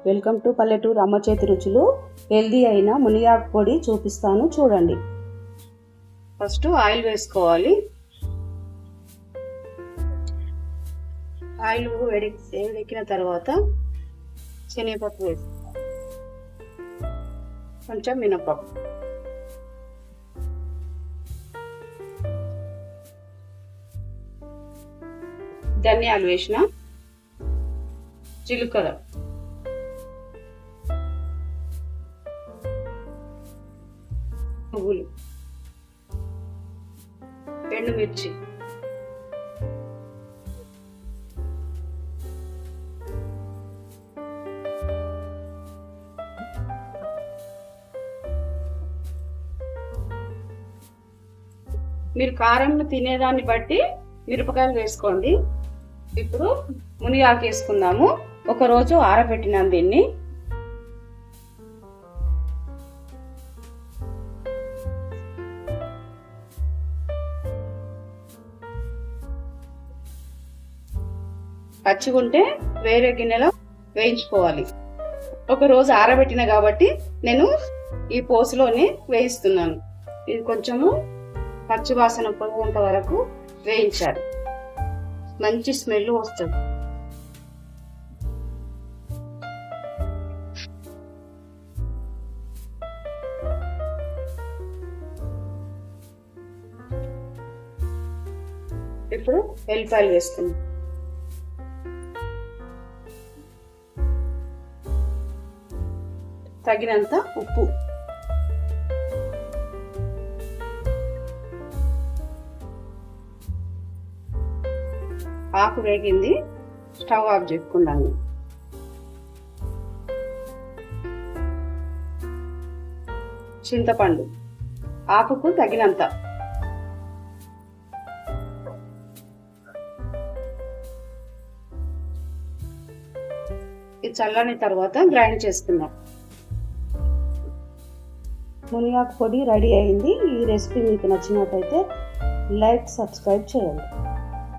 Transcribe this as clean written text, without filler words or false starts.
Welcome to పల్లెటూరు అమ్మ చేతి రుచులు. హెల్దీ అయిన మునిగాకు పొడి చూపిస్తాను చూడండి. ఫస్ట్ ఆయిల్ వేసుకోవాలి. ఆయిల్ వేడెక్కిన తర్వాత శనగపప్పు వేసుకోవాలి, కొంచెం మినపప్పు, ధనియాలు వేసిన, జీలకర్ర, పువ్వులు, ఎండుమిర్చి, మీరు కారంలో తినేదాన్ని బట్టి మిరపకాయలు వేసుకోండి. ఇప్పుడు మునిగాకు వేసుకుందాము. ఒక రోజు ఆరబెట్టినాను దీన్ని. పచ్చిగుంటే వేరే గిన్నెలో వేయించుకోవాలి. ఒక రోజు ఆరబెట్టిన కాబట్టి నేను ఈ పోసులోనే వేయిస్తున్నాను. ఇది కొంచెము పచ్చి వాసన పోయేంత వరకు వేయించాలి, మంచి స్మెల్ వస్తుంది. ఇప్పుడు ఎల్లిపాయలు వేస్తున్నాం, తగినంత ఉప్పు, ఆకు వేగింది, స్టవ్ ఆఫ్ చేసుకున్నాను. చింతపండు ఆకుకు తగినంత, ఇది చల్లని తర్వాత గ్రైండ్ చేసుకుందాం. మునిగాకు పొడి రెడీ అయింది. ఈ రెసిపీ మీకు నచ్చినట్లయితే లైక్, సబ్స్క్రైబ్ చేయండి.